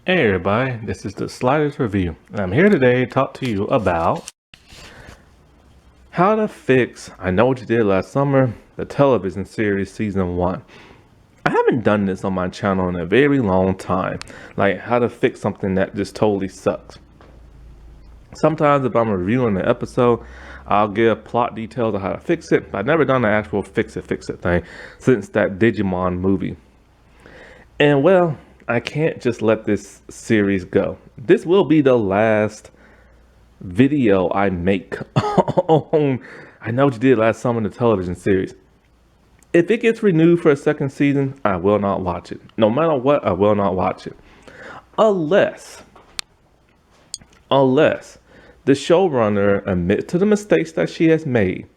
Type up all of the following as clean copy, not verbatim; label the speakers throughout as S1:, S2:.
S1: Hey everybody, this is the Sliders Review, and I'm here today to talk to you about how to fix I Know What You Did Last Summer, the television series season 1. I haven't done this on my channel in a very long time, like how to fix something that just totally sucks. Sometimes if I'm reviewing an episode, I'll give plot details on how to fix it, but I've never done the actual fix it thing since that Digimon movie. And well, I can't just let this series go. This will be the last video I make on I Know What You Did Last Summer, the television series. If it gets renewed for a second season, I will not watch it. No matter what, I will not watch it. Unless the showrunner admits to the mistakes that she has made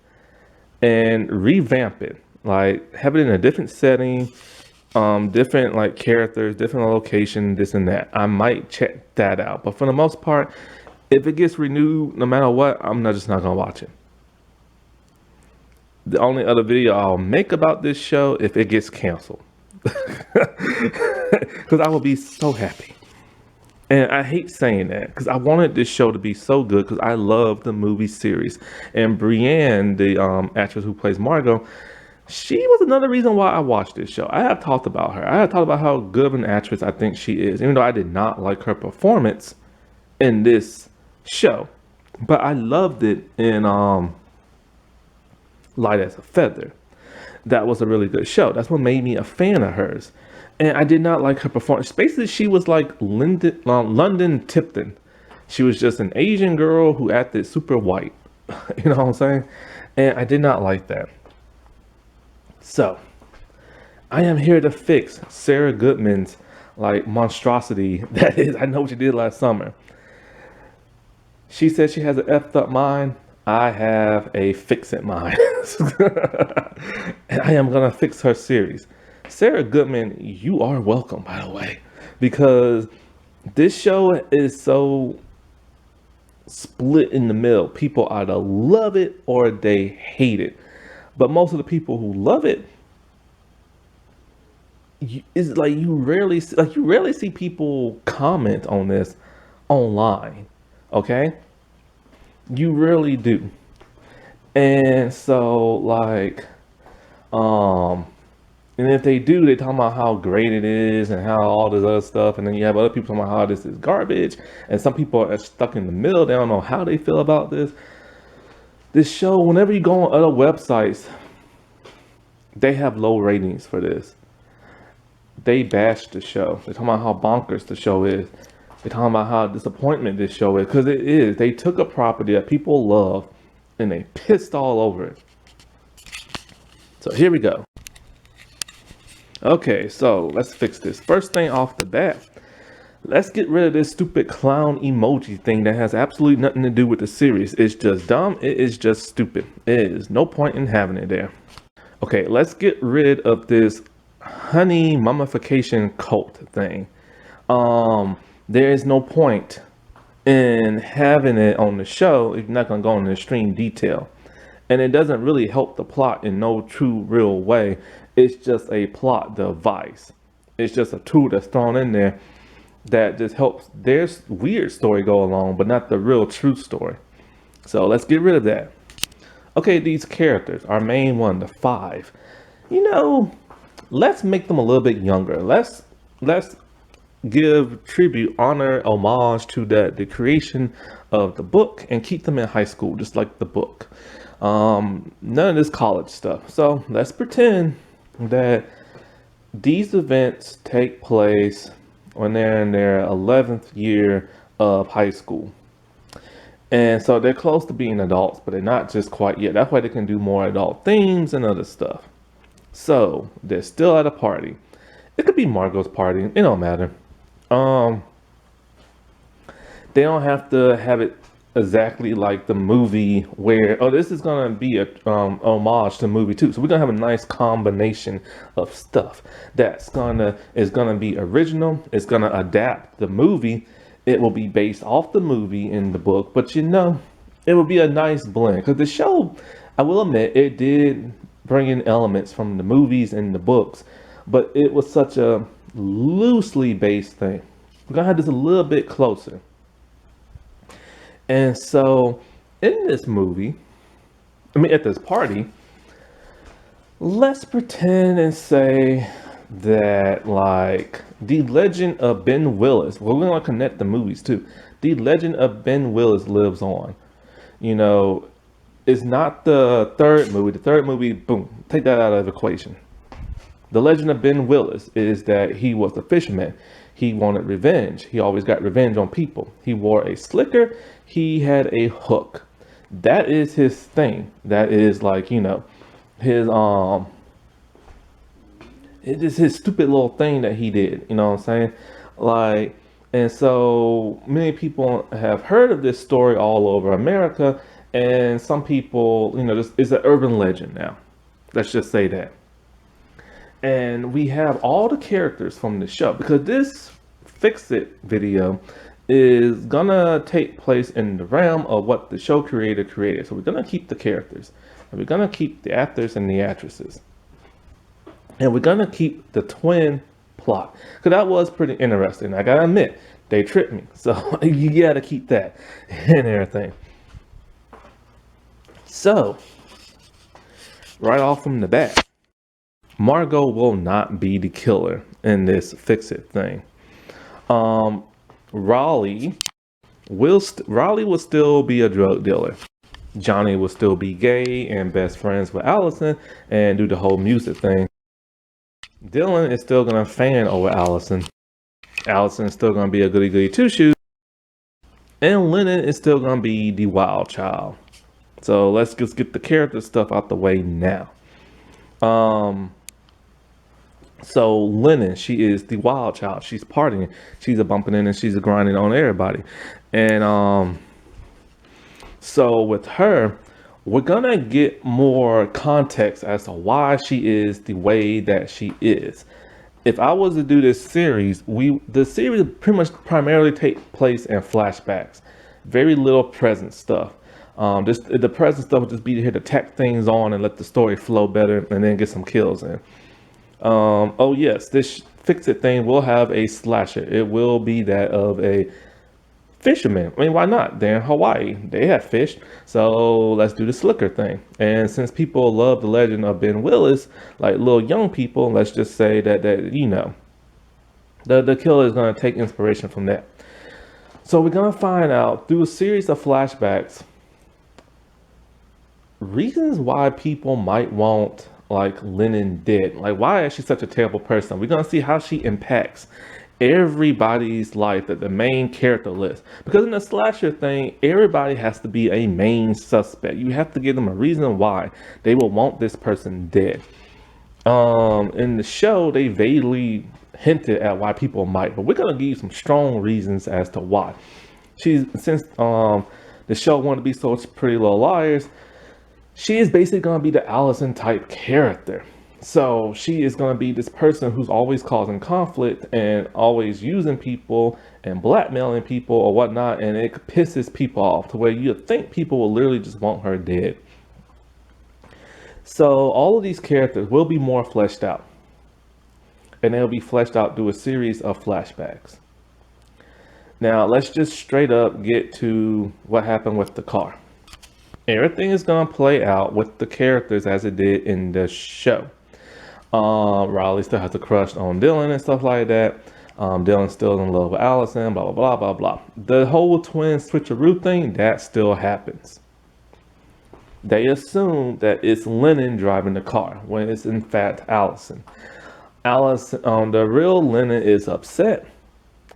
S1: and revamp it. Like have it in a different setting, different like characters, different location, this and that. I might check that out. But for the most part, if it gets renewed, no matter what, just not gonna watch it. The only other video I'll make about this show if it gets canceled. Because I will be so happy. And I hate saying that because I wanted this show to be so good because I love the movie series. And Brienne, the actress who plays Margot, she was another reason why I watched this show. I have talked about her. I have talked about how good of an actress I think she is, even though I did not like her performance in this show. But I loved it in Light as a Feather. That was a really good show. That's what made me a fan of hers. And I did not like her performance. Basically, she was like London Tipton. She was just an Asian girl who acted super white. You know what I'm saying? And I did not like that. So, I am here to fix Sarah Goodman's like monstrosity that is I Know What You Did Last Summer. She says she has an effed up mind. I have a fix-it mind. And I am gonna fix her series. Sarah Goodman, you are welcome, by the way, because this show is so split in the middle. People either love it or they hate it. But most of the people who love it, is like you rarely see people comment on this online. Okay, you really do. And so and if they do, they talk about how great it is and how all this other stuff. And then you have other people talking about how this is garbage. And some people are stuck in the middle. They don't know how they feel about this. This show, whenever you go on other websites, they have low ratings for this. They bash the show. They're talking about how bonkers the show is. They're talking about how disappointment this show is. Because it is. They took a property that people love and they pissed all over it. So here we go. Okay, so let's fix this. First thing off the bat, let's get rid of this stupid clown emoji thing that has absolutely nothing to do with the series. It's just dumb. It is just stupid. It is no point in having it there. Okay, let's get rid of this honey mummification cult thing. There is no point in having it on the show if you're not going to go into extreme detail. And it doesn't really help the plot in no true real way. It's just a plot device. It's just a tool that's thrown in there that just helps their weird story go along, but not the real true story. So let's get rid of that. Okay, these characters, our main one, the 5. Let's make them a little bit younger. Let's give tribute, honor, homage to the creation of the book and keep them in high school, just like the book. None of this college stuff. So let's pretend that these events take place when they're in their 11th year of high school. And so they're close to being adults, but they're not just quite yet. That's why they can do more adult themes and other stuff. So they're still at a party. It could be Margot's party. It don't matter. They don't have to have it exactly like the movie where, this is gonna be a homage to the movie too. So we're gonna have a nice combination of stuff is gonna be original. It's gonna adapt the movie. It will be based off the movie in the book, but it will be a nice blend because the show, I will admit, it did bring in elements from the movies and the books, but it was such a loosely based thing. We're gonna have this a little bit closer. And so in this movie, at this party, let's pretend and say that like the legend of Ben Willis, we're gonna connect the movies too. The legend of Ben Willis lives on. You know, it's not the third movie. The third movie, boom, take that out of the equation. The legend of Ben Willis is that he was a fisherman. He wanted revenge. He always got revenge on people. He wore a slicker. He had a hook. That is his thing. That is like, his it's just his stupid little thing that he did. You know what I'm saying? Like, and so many people have heard of this story all over America, and some people, this is an urban legend now. Let's just say that. And we have all the characters from the show because this Fix It video is gonna take place in the realm of what the show creator created. So we're gonna keep the characters, and we're gonna keep the actors and the actresses, and we're gonna keep the twin plot because that was pretty interesting. I gotta admit, they tricked me, so you gotta keep that and everything. So right off from the bat, Margot will not be the killer in this Fix It thing. Raleigh will still be a drug dealer. Johnny will still be gay and best friends with Allison and do the whole music thing. Dylan is still gonna fan over Allison. Allison is still gonna be a goody goody two shoes, and Lennon is still gonna be the wild child. So let's just get the character stuff out the way now. So Lennon, she is the wild child. She's partying. She's a bumping in and she's a grinding on everybody. And so with her, we're gonna get more context as to why she is the way that she is. If I was to do this series, the series pretty much primarily take place in flashbacks. Very little present stuff. The present stuff would just be here to tack things on and let the story flow better and then get some kills in. Oh yes, this Fix It thing will have a slasher. It will be that of a fisherman. I mean, why not? They're in Hawaii. They have fish. So let's do the slicker thing. And since people love the legend of Ben Willis, like little young people, let's just say that the killer is going to take inspiration from that. So we're going to find out through a series of flashbacks reasons why people might want like Lennon dead. Like, why is she such a terrible person? We're gonna see how she impacts everybody's life that the main character list. Because in the slasher thing, everybody has to be a main suspect. You have to give them a reason why they will want this person dead. In the show, they vaguely hinted at why people might, but we're gonna give you some strong reasons as to why. Since the show wanted to be so Pretty Little Liars, she is basically going to be the Allison type character. So she is going to be this person who's always causing conflict and always using people and blackmailing people or whatnot. And it pisses people off to where you think people will literally just want her dead. So all of these characters will be more fleshed out. And they'll be fleshed out through a series of flashbacks. Now let's just straight up get to what happened with the car. Everything is going to play out with the characters as it did in the show. Riley still has a crush on Dylan and stuff like that. Dylan's still in love with Allison, blah, blah, blah, blah, blah. The whole twin switcheroo thing, that still happens. They assume that it's Lennon driving the car when it's in fact Allison. The real Lennon is upset.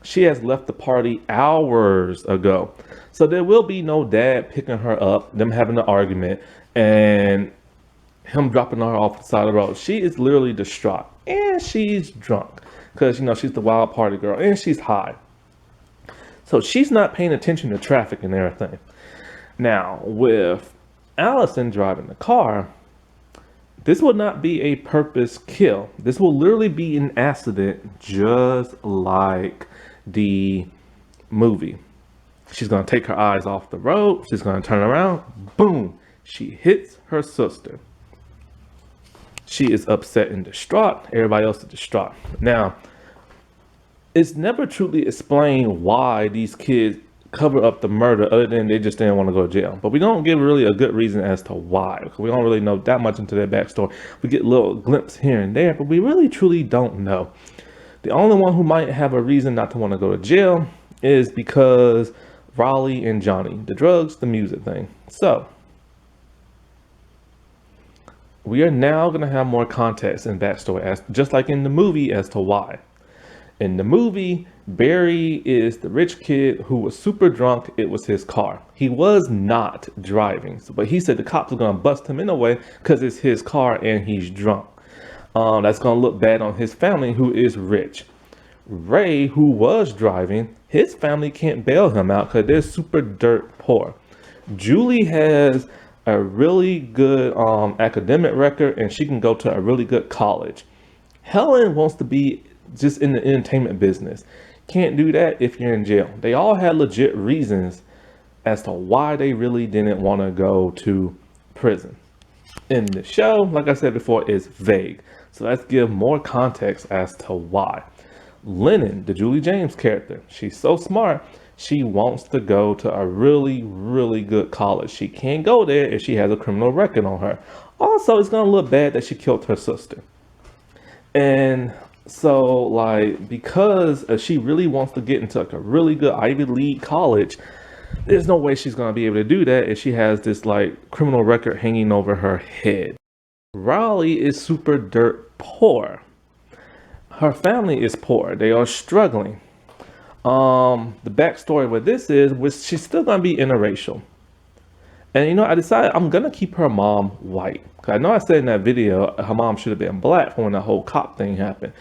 S1: She has left the party hours ago. So there will be no dad picking her up, them having an argument, and him dropping her off the side of the road. She is literally distraught. And she's drunk. Because, she's the wild party girl. And she's high. So she's not paying attention to traffic and everything. Now, with Allison driving the car, this will not be a purpose kill. This will literally be an accident just like the movie. She's going to take her eyes off the road. She's going to turn around. Boom. She hits her sister. She is upset and distraught. Everybody else is distraught. Now, It's never truly explained why these kids cover up the murder other than they just didn't want to go to jail. But we don't give really a good reason as to why, because we don't really know that much into their backstory. We get little glimpses here and there, but we really truly don't know. The only one who might have a reason not to want to go to jail is because Raleigh and Johnny, the drugs, the music thing. So we are now going to have more context and backstory, as just like in the movie, as to why. In the movie, Barry is the rich kid who was super drunk. It was his car. He was not driving, but he said the cops are going to bust him in a way because it's his car and he's drunk. That's going to look bad on his family, who is rich. Ray, who was driving, his family can't bail him out because they're super dirt poor. Julie has a really good academic record and she can go to a really good college. Helen wants to be just in the entertainment business. Can't do that if you're in jail. They all had legit reasons as to why they really didn't want to go to prison. In the show, like I said before, is vague. So let's give more context as to why. Lennon, the Julie James character, she's so smart. She wants to go to a really, really good college. She can't go there if she has a criminal record on her. Also, it's going to look bad that she killed her sister. And so, like, because she really wants to get into like a really good Ivy League college, there's no way she's going to be able to do that if she has this like criminal record hanging over her head. Raleigh is super dirt poor. Her family is poor. They are struggling. The backstory with this is she's still going to be interracial. And you know, I decided I'm going to keep her mom white. Cause I know I said in that video her mom should have been black when the whole cop thing happened.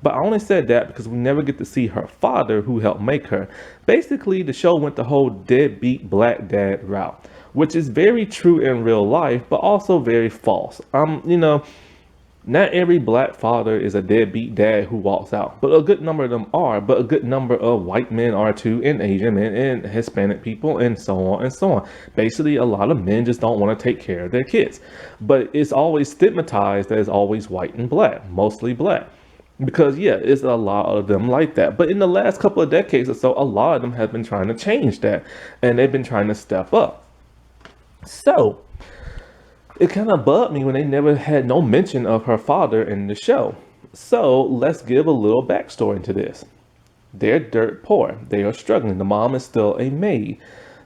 S1: But I only said that because we never get to see her father who helped make her. Basically, the show went the whole deadbeat black dad route, which is very true in real life, but also very false. You know, not every black father is a deadbeat dad who walks out, but a good number of them are, but a good number of white men are too, and Asian men, and Hispanic people, and so on and so on. Basically, a lot of men just don't want to take care of their kids, but it's always stigmatized as always white and black, mostly black. Because yeah, it's a lot of them like that. But in the last couple of decades or so, a lot of them have been trying to change that, and they've been trying to step up. So it kind of bugged me when they never had no mention of her father in the show. So let's give a little backstory into this. They're dirt poor. They are struggling. The mom is still a maid.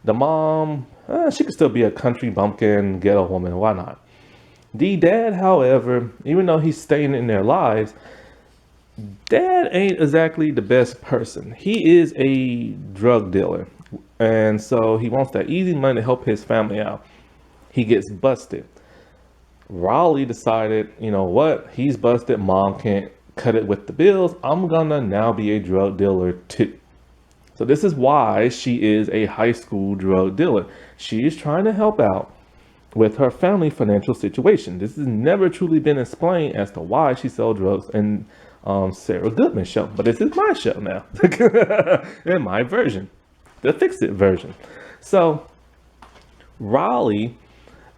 S1: The mom, she could still be a country bumpkin ghetto woman. Why not? The dad, however, even though he's staying in their lives, dad ain't exactly the best person. He is a drug dealer. And so he wants that easy money to help his family out. He gets busted. Raleigh decided, you know what? He's busted. Mom can't cut it with the bills. I'm gonna now be a drug dealer too. So this is why she is a high school drug dealer. She is trying to help out with her family financial situation. This has never truly been explained as to why she sells drugs in Sarah Goodman show, but this is my show now, in my version, the Fix-It version. So Raleigh,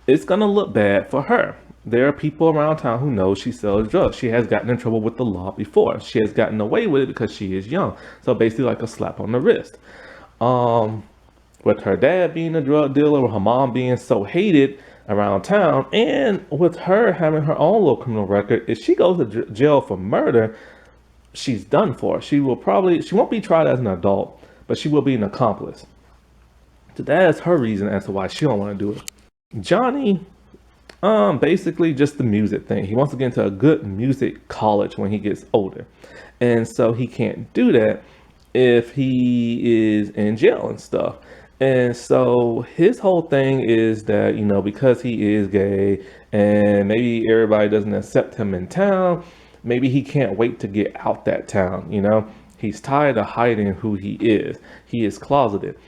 S1: it's gonna look bad for her. There are people around town who know she sells drugs. She has gotten in trouble with the law before. She has gotten away with it because she is young. So basically like a slap on the wrist. With her dad being a drug dealer, with her mom being so hated around town, and with her having her own little criminal record, if she goes to jail for murder, she's done for. She won't be tried as an adult, but she will be an accomplice. So that is her reason as to why she don't want to do it. Johnny, basically just the music thing. He wants to get into a good music college when he gets older. And so he can't do that if he is in jail and stuff. And so his whole thing is that, you know, because he is gay and maybe everybody doesn't accept him in town, maybe he can't wait to get out that town, you know? He's tired of hiding who he is. He is closeted.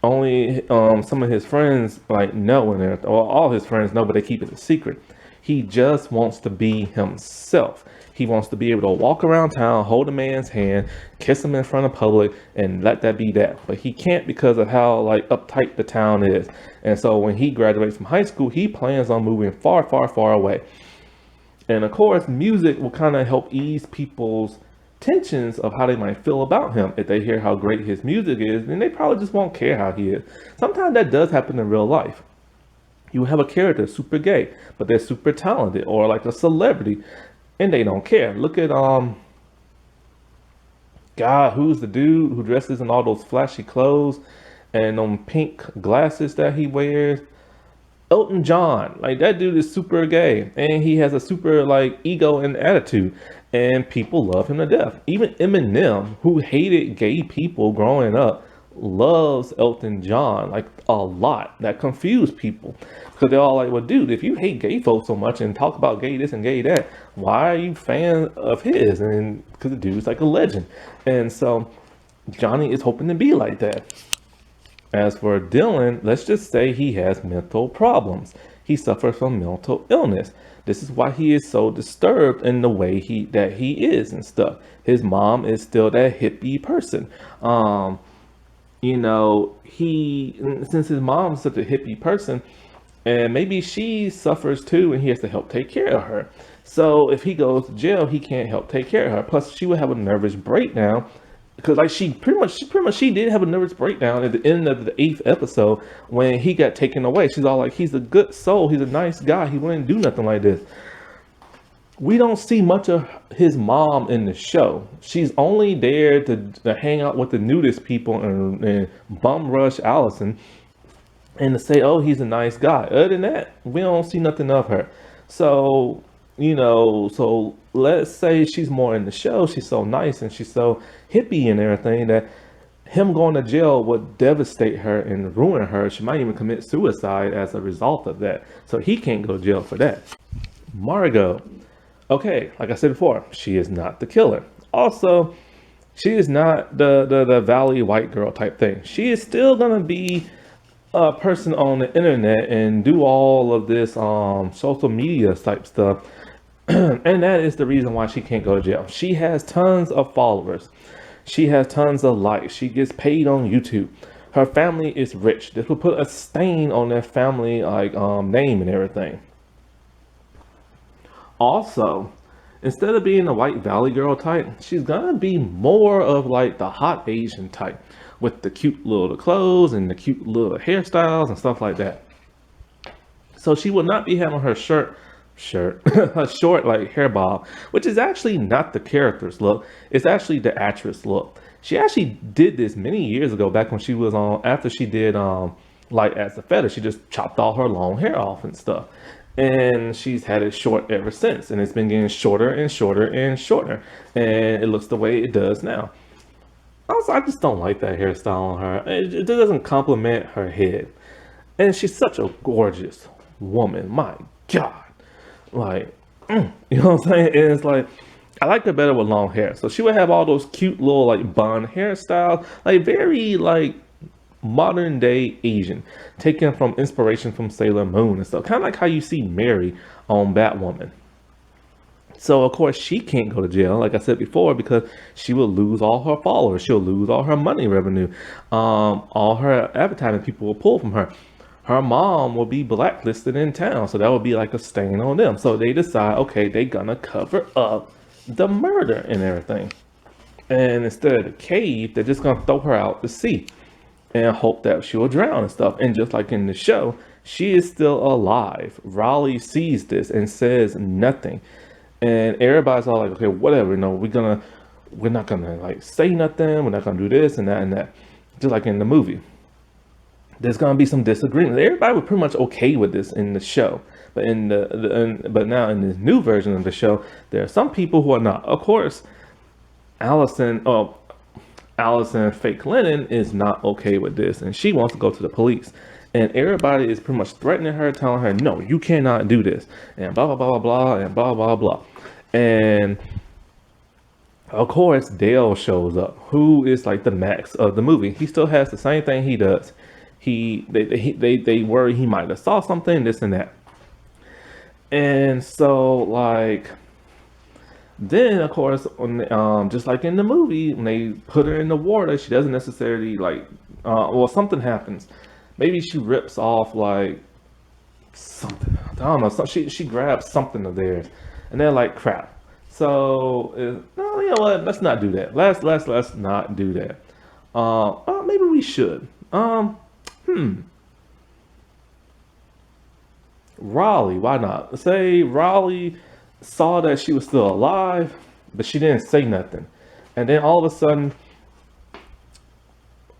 S1: Only some of his friends know, and all his friends know, but they keep it a secret. He just wants to be himself. He wants to be able to walk around town, hold a man's hand, kiss him in front of public, and let that be that. But he can't because of how uptight the town is. And so when he graduates from high school, he plans on moving far, far, far away. And of course, music will kind of help ease people's tensions of how they might feel about him. If they hear how great his music is, then they probably just won't care how he is. Sometimes that does happen in real life. You have a character super gay, but they're super talented, or like a celebrity, and they don't care. Look at God, who's the dude who dresses in all those flashy clothes and pink glasses that he wears? Elton John. Like, that dude is super gay, and he has a super like ego and attitude, and people love him to death. Even Eminem, who hated gay people growing up, loves Elton John like a lot. That confused people because they're all like, well, dude, if you hate gay folks so much and talk about gay this and gay that, why are you fan of his? And because the dude's like a legend. And so Johnny is hoping to be like that. As for Dylan, let's just say he has mental problems. He suffers from mental illness. This is why he is so disturbed in the way that he is and stuff. His mom is still that hippie person. Since his mom's such a hippie person, and maybe she suffers too, and he has to help take care of her. So if he goes to jail, he can't help take care of her. Plus, she would have a nervous breakdown because like she did have a nervous breakdown at the end of the 8th episode when he got taken away. She's all like, he's a good soul, he's a nice guy, he wouldn't do nothing like this. We don't see much of his mom in the show. She's only there to hang out with the nudist people and bum rush Allison and to say, oh, he's a nice guy. Other than that, we don't see nothing of her. So so let's say she's more in the show. She's so nice and she's so hippie and everything that him going to jail would devastate her and ruin her. She might even commit suicide as a result of that. So he can't go to jail for that. Margot. Okay, like I said before, she is not the killer. Also, she is not the Valley white girl type thing. She is still gonna be a person on the internet and do all of this social media type stuff. And that is the reason why she can't go to jail. She has tons of followers. She has tons of likes. She gets paid on YouTube. Her family is rich. This will put a stain on their family name and everything. Also, instead of being a white Valley girl type, she's gonna be more of like the hot Asian type with the cute little clothes and the cute little hairstyles and stuff like that. So she will not be having her a short like hair bob, which is actually not the character's look. It's actually the actress look. She actually did this many years ago, back when she was on, after she did like As a Feather, she just chopped all her long hair off and stuff. And she's had it short ever since, and it's been getting shorter and shorter and shorter, and it looks the way it does now. Also, I just don't like that hairstyle on her. It doesn't complement her head, and she's such a gorgeous woman. My God, like, you know what I'm saying? And it's like, I like her better with long hair. So she would have all those cute little like bun hairstyles, like very like modern day Asian, taken from inspiration from Sailor Moon and stuff, kind of like how you see Mary on Batwoman. So of course she can't go to jail, like I said before, because she will lose all her followers. She'll lose all her money revenue. All her advertising people will pull from her. Her mom will be blacklisted in town, so that will be like a stain on them. So they decide, okay, they're gonna cover up the murder and everything. And instead of the cave, they're just gonna throw her out to sea and hope that she will drown and stuff. And just like in the show, she is still alive. Raleigh sees this and says nothing. And everybody's all like, okay, whatever, we're not gonna like say nothing, we're not gonna do this and that and that. Just like in the movie. There's gonna be some disagreement. Everybody was pretty much okay with this in the show. But but now in this new version of the show, there are some people who are not. Of course, Allison Fake Lennon is not okay with this, and she wants to go to the police. And everybody is pretty much threatening her, telling her, no, you cannot do this, and blah, blah, blah, blah, and blah, blah, blah. And of course, Dale shows up, who is like the Max of the movie. He still has the same thing he does. They worry he might have saw something, this and that. And so, like, then of course, when, just like in the movie, when they put her in the water, she doesn't necessarily like, well, something happens. Maybe she rips off like something. I don't know. She grabs something of theirs, and they're like, crap. So no, you know what? Let's not do that. Let's not do that. Maybe we should. Raleigh, why not? Say Raleigh saw that she was still alive, but she didn't say nothing. And then all of a sudden,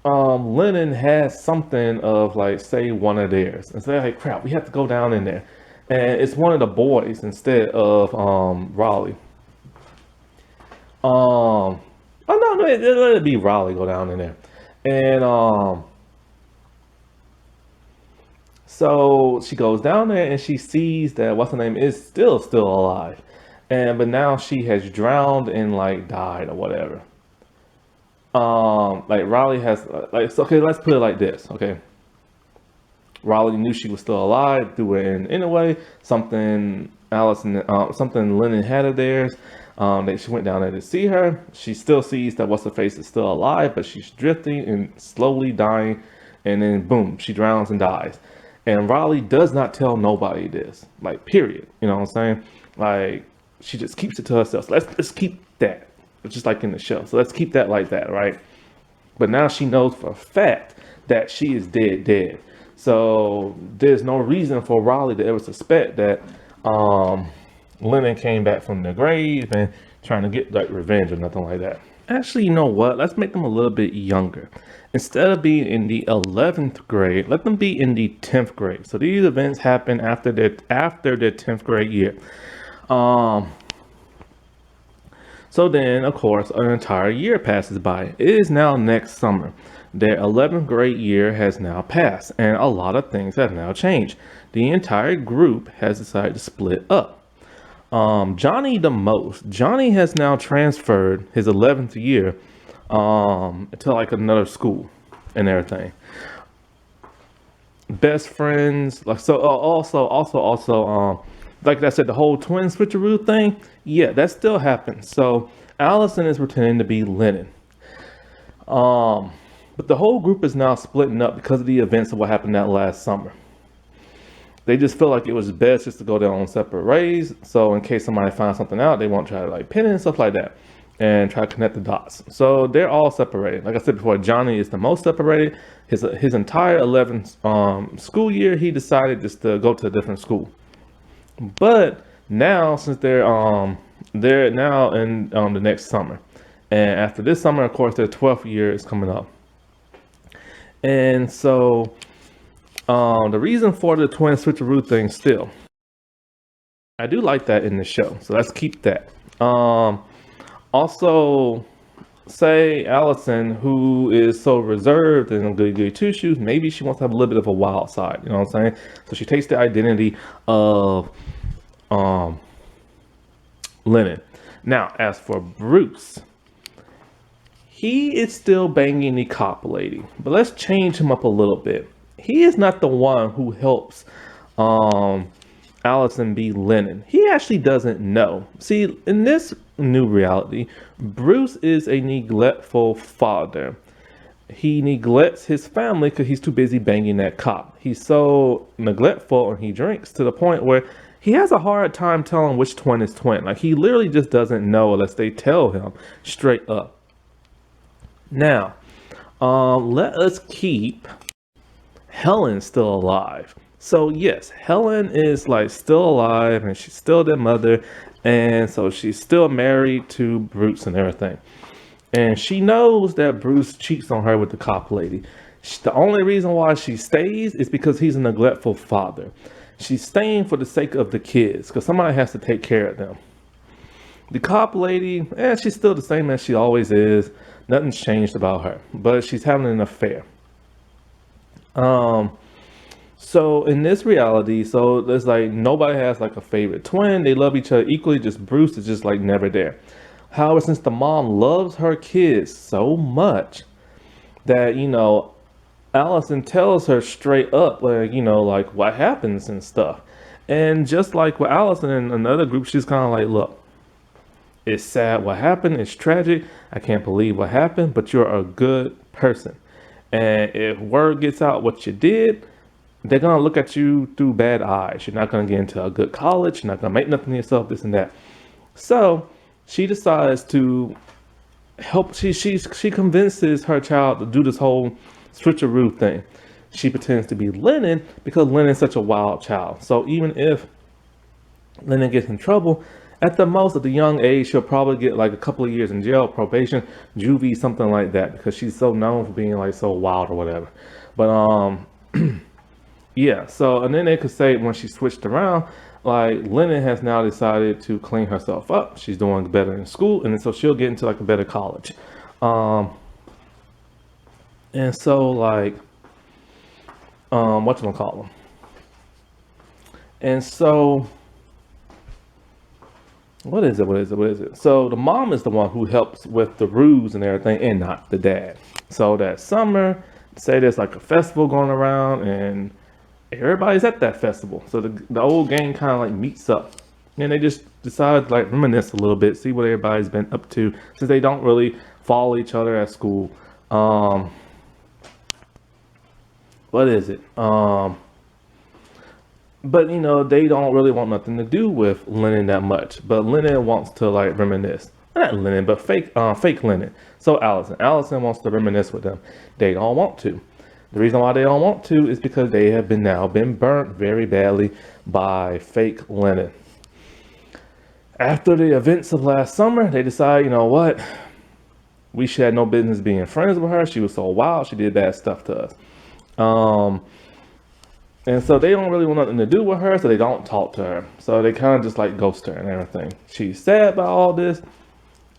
S1: Lennon has something of like, say, one of theirs. And say, like, crap, we have to go down in there. And it's one of the boys instead of Raleigh. Oh no, no, let it be Raleigh go down in there. And so she goes down there and she sees that what's her name is still alive. And but now she has drowned and like died or whatever. Like Raleigh has like so, okay, let's put it like this, okay. Raleigh knew she was still alive, threw it in anyway. Something Lennon had of theirs. That she went down there to see her. She still sees that what's her face is still alive, but she's drifting and slowly dying. And then boom, she drowns and dies. And Raleigh does not tell nobody this, like period. You know what I'm saying? Like she just keeps it to herself. So let's keep that, just like in the show. So let's keep that like that, right? But now she knows for a fact that she is dead. So there's no reason for Raleigh to ever suspect that Lennon came back from the grave and trying to get like revenge or nothing like that. Actually, you know what? Let's make them a little bit younger. Instead of being in the 11th grade, let them be in the 10th grade. So these events happen after their 10th grade year. So then, of course, an entire year passes by. It is now next summer. Their 11th grade year has now passed, and a lot of things have now changed. The entire group has decided to split up. Johnny Johnny has now transferred his 11th year to like another school and everything. Best friends, like so. Also, like I said, the whole twin switcheroo thing. Yeah, that still happens. So Allison is pretending to be Lennon. But the whole group is now splitting up because of the events of what happened that last summer. They just feel like it was best just to go their own separate ways. So in case somebody finds something out, they won't try to like pin it and stuff like that and try to connect the dots. So they're all separated. Like I said before, Johnny is the most separated. His entire 11th school year, he decided just to go to a different school. But now, since they're now in the next summer, and after this summer, of course, their 12th year is coming up. And so the reason for the twin switcheroo thing still, I do like that in the show. So let's keep that. Also, say Allison, who is so reserved and a goody two shoes, maybe she wants to have a little bit of a wild side. You know what I'm saying? So she takes the identity of Lennon. Now, as for Bruce, he is still banging the cop lady, but let's change him up a little bit. He is not the one who helps Allison be Lennon. He actually doesn't know. See, in this new reality, Bruce is a neglectful father. He neglects his family because he's too busy banging that cop. He's so neglectful and he drinks to the point where he has a hard time telling which twin is twin. Like he literally just doesn't know unless they tell him straight up. Now, let us keep Helen still alive. So yes, Helen is like still alive and she's still their mother. And so she's still married to Bruce and everything. And she knows that Bruce cheats on her with the cop lady. The only reason why she stays is because he's a neglectful father. She's staying for the sake of the kids because somebody has to take care of them. The cop lady, she's still the same as she always is. Nothing's changed about her, but she's having an affair. So in this reality, so there's like nobody has like a favorite twin. They love each other equally. Just Bruce is just like never there. However, since the mom loves her kids so much that, you know, Allison tells her straight up, like, you know, like what happens and stuff. And just like with Allison and another group, she's kind of like, look, it's sad what happened. It's tragic. I can't believe what happened, but you're a good person. And if word gets out what you did, they're going to look at you through bad eyes. You're not going to get into a good college. You're not going to make nothing of yourself, this and that. So She decides to help. She convinces her child to do this whole switcheroo thing. She pretends to be Lennon because Lennon's such a wild child. So even if Lennon gets in trouble, at the most, at the young age, she'll probably get like a couple of years in jail, probation, juvie, something like that, because she's so known for being like so wild or whatever. But yeah. So and then they could say when she switched around, like Lennon has now decided to clean herself up. She's doing better in school, and so she'll get into like a better college. Um, and so like what you gonna call them? And so what is it? What is it? What is it? So the mom is the one who helps with the ruse and everything, and not the dad. So that summer, say there's like a festival going around, and everybody's at that festival. So the old gang kind of like meets up, and they just decide to like reminisce a little bit, see what everybody's been up to, since they don't really follow each other at school. Um, what is it? But they don't really want nothing to do with Lennon that much. But Lennon wants to like reminisce. Not Lennon, but fake Lennon. So Allison wants to reminisce with them. They don't want to. The reason why they don't want to is because they have been burnt very badly by fake Lennon. After the events of last summer, they decide, you know what? We should have no business being friends with her. She was so wild. She did bad stuff to us. Um, And so they don't really want nothing to do with her, so they don't talk to her. So they kind of just like ghost her and everything. She's sad by all this.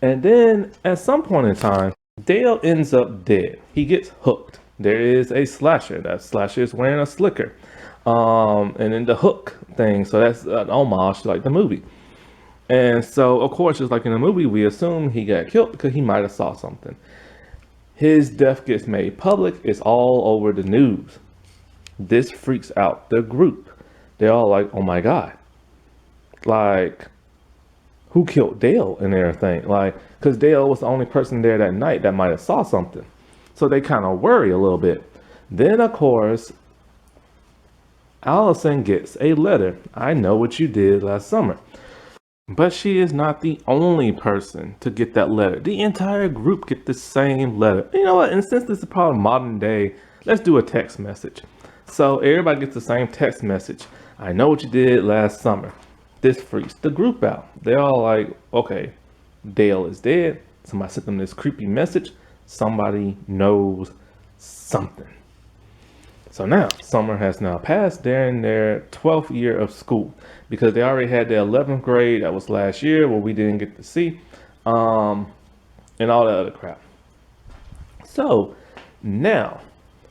S1: And then at some point in time, Dale ends up dead. He gets hooked. There is a slasher. That slasher is wearing a slicker. And then the hook thing. So that's an homage to like the movie. And so, of course, just like in the movie, we assume he got killed because he might have saw something. His death gets made public. It's all over the news. This freaks out the group. They're all like, oh my God. Like, who killed Dale and everything? Like, because Dale was the only person there that night that might have saw something. So they kind of worry a little bit. Then, of course, Allison gets a letter. I know what you did last summer. But she is not the only person to get that letter. The entire group get the same letter. You know what? And since this is probably modern day, let's do a text message. So everybody gets the same text message. I know what you did last summer. This freaks the group out. They're all like, okay, Dale is dead. Somebody sent them this creepy message. Somebody knows something. So now, summer has now passed. They're in their 12th year of school because they already had their 11th grade. That was last year where we didn't get to see, and all that other crap. So now,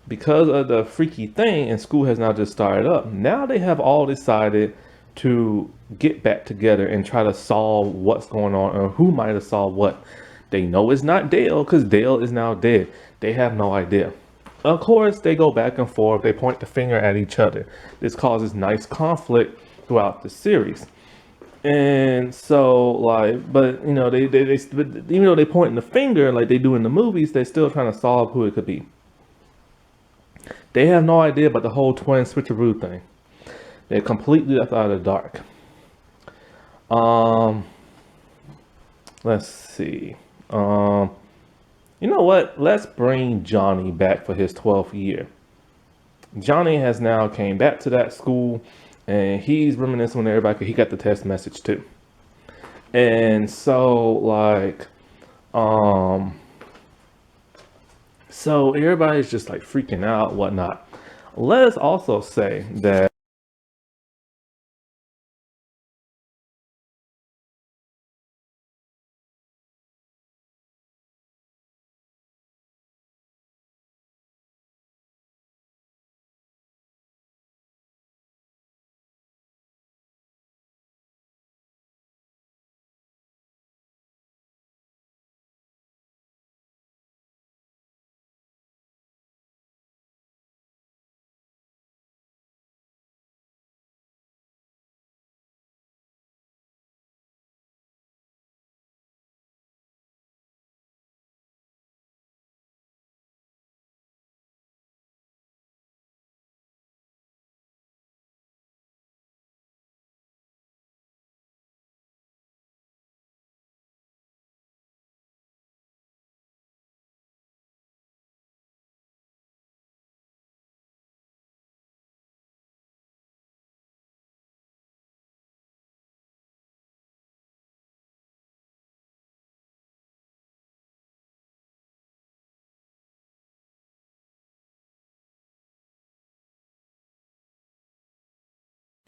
S1: because of the freaky thing, and school has now just started up, now they have all decided to get back together and try to solve what's going on or who might have solved what. They know it's not Dale because Dale is now dead. They have no idea. Of course, they go back and forth. They point the finger at each other. This causes nice conflict throughout the series. And so, like, but but even though they point the finger like they do in the movies, they're still trying to solve who it could be. They have no idea about the whole twin switcheroo thing. They're completely left out of the dark. Um, let's see. You know what? Let's bring Johnny back for his 12th year. Johnny has now came back to that school, and he's reminiscing with everybody. He got the text message too, and so like, um, so everybody's just like freaking out, whatnot. Let us also say that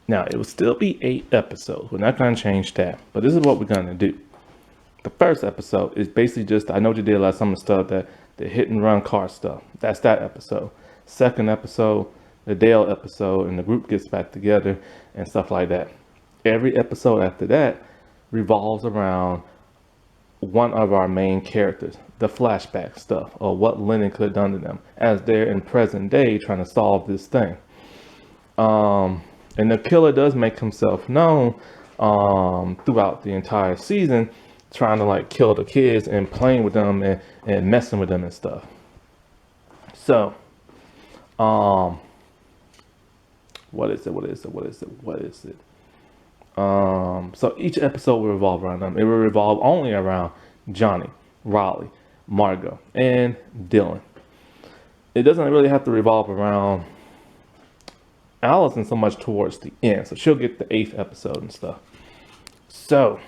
S1: Now, it will still be 8 episodes. We're not going to change that. But this is what we're going to do. The first episode is basically just, I know you did a lot of some of the stuff, that the hit and run car stuff. That's that episode. Second episode, the Dale episode, and the group gets back together and stuff like that. Every episode after that revolves around one of our main characters, the flashback stuff, or what Lennon could have done to them as they're in present day trying to solve this thing. And the killer does make himself known throughout the entire season, trying to like kill the kids and playing with them and messing with them and stuff. So, what is it? So each episode will revolve around them. It will revolve only around Johnny, Raleigh, Margot, and Dylan. It doesn't really have to revolve around Allison so much towards the end. So she'll get the 8th episode and stuff. So,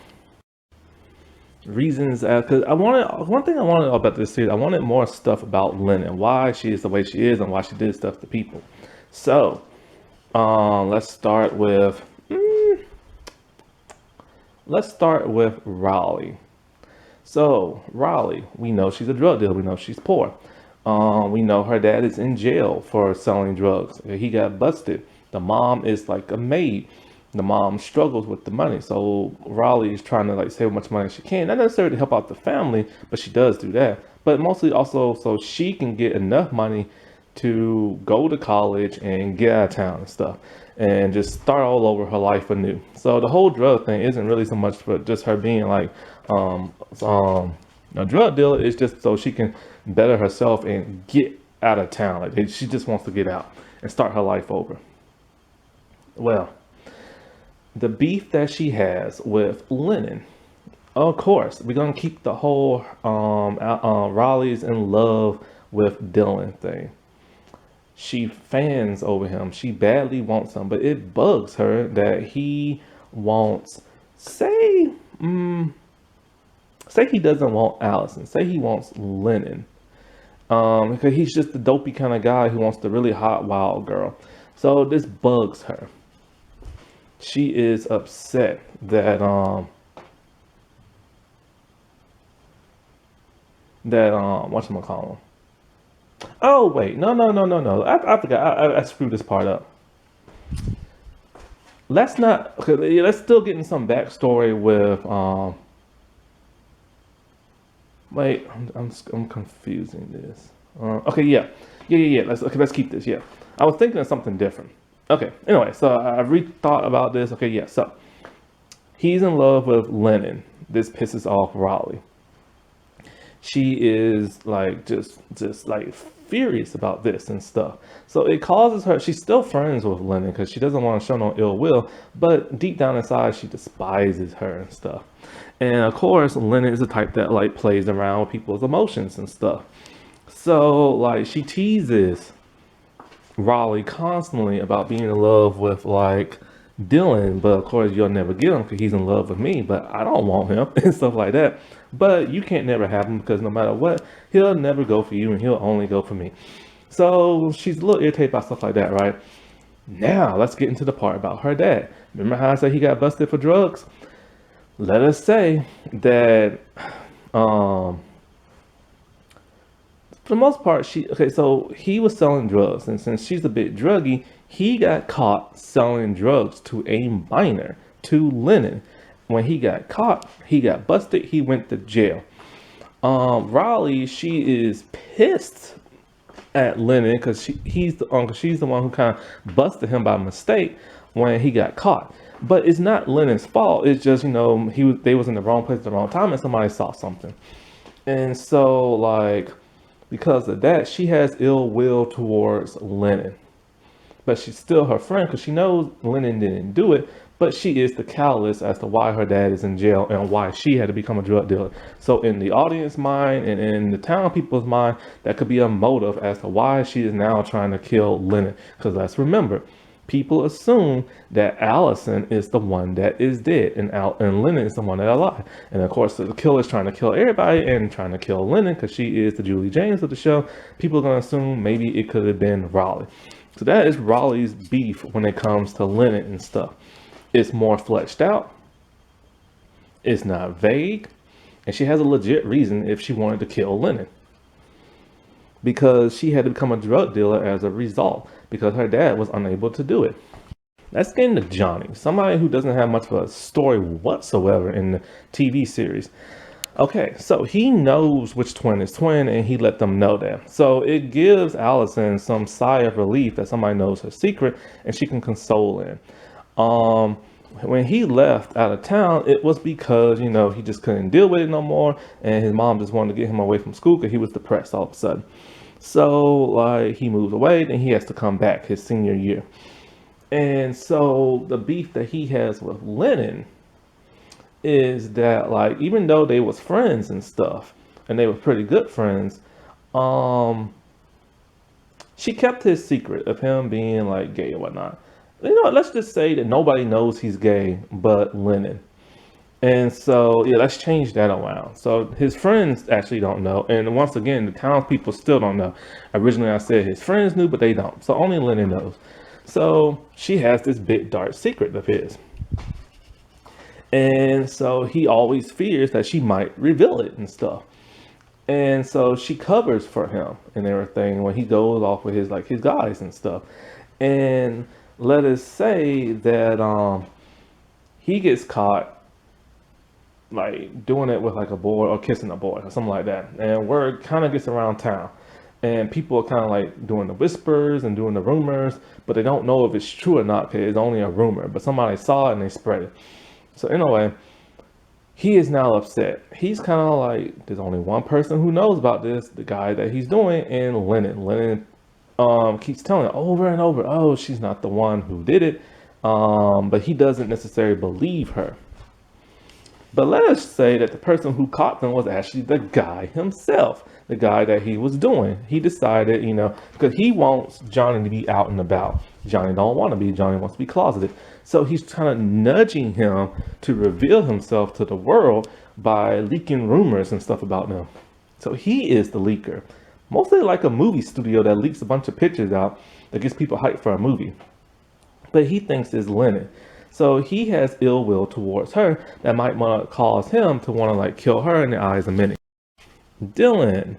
S1: reasons, because one thing I wanted about this series, I wanted more stuff about Lennon, why she is the way she is and why she did stuff to people. So, let's start with Raleigh. So Raleigh, we know she's a drug dealer. We know she's poor. We know her dad is in jail for selling drugs. He got busted. The mom is like a maid. The mom struggles with the money. So Raleigh is trying to like save as much money as she can. Not necessarily to help out the family, but she does do that. But mostly also so she can get enough money to go to college and get out of town and stuff, and just start all over her life anew. So the whole drug thing isn't really so much for just her being like a drug dealer. It's just so she can better herself and get out of town. Like she just wants to get out and start her life over. Well, the beef that she has with Lennon, of course, we're gonna keep the whole Raleigh's in love with Dylan thing. She fans over him. She badly wants him, but it bugs her that he wants, say he doesn't want Allison. Say he wants Lennon. Because he's just the dopey kind of guy who wants the really hot, wild girl. So this bugs her. She is upset that whatchamacallit. Oh wait, no. I forgot. I screwed this part up. Let's not. Okay, let's still get in some backstory with. Wait, I'm confusing this. Okay, yeah. Let's keep this. Yeah, I was thinking of something different. Okay. Anyway, so I rethought about this. Okay, yeah. So he's in love with Lennon. This pisses off Raleigh. She is like just like furious about this and stuff. So it causes her, she's still friends with Lennon because she doesn't want to show no ill will, but deep down inside she despises her and stuff. And of course, Lennon is the type that like plays around with people's emotions and stuff. So like she teases Raleigh constantly about being in love with like Dylan, but of course you'll never get him because he's in love with me, but I don't want him and stuff like that. But you can't never have him because no matter what, he'll never go for you and he'll only go for me. So she's a little irritated by stuff like that, right? Now let's get into the part about her dad. Remember how I said he got busted for drugs? Let us say that for the most part, so he was selling drugs, and since she's a bit druggy, he got caught selling drugs to a minor, to Lennon. When he got caught, he got busted, he went to jail. Raleigh, she is pissed at Lennon because she's the one who kind of busted him by mistake when he got caught. But it's not Lennon's fault. It's just, they was in the wrong place at the wrong time and somebody saw something. And so like, because of that, she has ill will towards Lennon. But she's still her friend because she knows Lennon didn't do it. But she is the catalyst as to why her dad is in jail and why she had to become a drug dealer. So in the audience mind and in the town people's mind, that could be a motive as to why she is now trying to kill Lennon. Because let's remember, people assume that Allison is the one that is dead and Lennon is the one that is alive. And of course, the killer is trying to kill everybody and trying to kill Lennon because she is the Julie James of the show. People are going to assume maybe it could have been Raleigh. So that is Raleigh's beef when it comes to Lennon and stuff. It's more fleshed out. It's not vague. And she has a legit reason if she wanted to kill Lennon. Because she had to become a drug dealer as a result. Because her dad was unable to do it. Let's get into Johnny. Somebody who doesn't have much of a story whatsoever in the TV series. Okay, so he knows which twin is twin, and he let them know that. So it gives Allison some sigh of relief that somebody knows her secret, and she can console him. When he left out of town, it was because, he just couldn't deal with it no more, and his mom just wanted to get him away from school because he was depressed all of a sudden. So, he moves away, then he has to come back his senior year. And so the beef that he has with Lennon is that, even though they was friends and stuff, and they were pretty good friends, she kept his secret of him being gay or whatnot. Let's just say that nobody knows he's gay but Lennon. And so, yeah, let's change that around. So his friends actually don't know. And once again, the townspeople still don't know. Originally, I said his friends knew, but they don't. So only Lennon knows. So she has this big dark secret of his. And so he always fears that she might reveal it and stuff. And so she covers for him and everything when he goes off with his guys and stuff. And let us say that he gets caught doing it with a boy or kissing a boy or something like that. And word kind of gets around town. And people are kind of doing the whispers and doing the rumors, but they don't know if it's true or not because it's only a rumor. But somebody saw it and they spread it. So anyway, he is now upset. He's kind of there's only one person who knows about this, the guy that he's doing, and Lennon. Lennon keeps telling her over and over, oh, she's not the one who did it. But he doesn't necessarily believe her. But let us say that the person who caught them was actually the guy himself, the guy that he was doing. He decided, because he wants Johnny to be out and about. Johnny don't want to be. Johnny wants to be closeted. So he's kind of nudging him to reveal himself to the world by leaking rumors and stuff about them. So he is the leaker. Mostly like a movie studio that leaks a bunch of pictures out that gets people hyped for a movie. But he thinks it's Lennon. So he has ill will towards her that might want to cause him to want to kill her in the eyes of many. Dylan,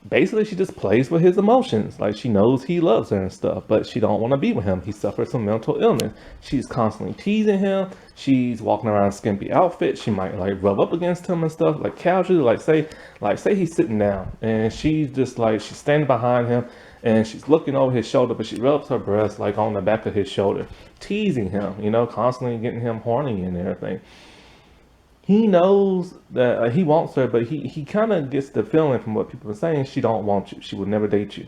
S1: basically she just plays with his emotions. She knows he loves her and stuff, but she don't want to be with him. He suffers from mental illness. She's constantly teasing him. She's walking around in skimpy outfits. She might rub up against him and stuff, casually, say he's sitting down and she's just she's standing behind him and she's looking over his shoulder, but she rubs her breast on the back of his shoulder, teasing him, constantly getting him horny and everything. He knows that he wants her, but he kind of gets the feeling from what people are saying, she don't want you. She would never date you.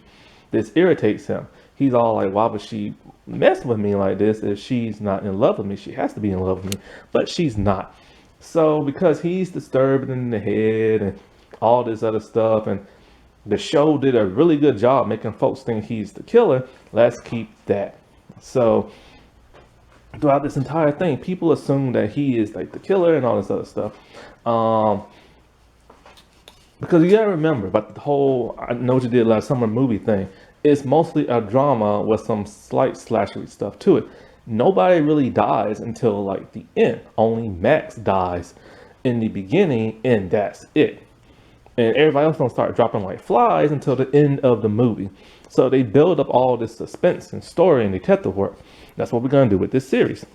S1: This irritates him. He's all why would she mess with me like this if she's not in love with me? She has to be in love with me, but she's not. So because he's disturbed in the head and all this other stuff, and the show did a really good job making folks think he's the killer, let's keep that. So throughout this entire thing, people assume that he is the killer and all this other stuff. Because you gotta remember about the whole I Know What You Did Last Summer movie thing, it's mostly a drama with some slight slashery stuff to it. Nobody really dies until the end. Only Max dies in the beginning, and that's it. And everybody else don't start dropping like flies until the end of the movie. So they build up all this suspense and story and detective work. That's what we're going to do with this series.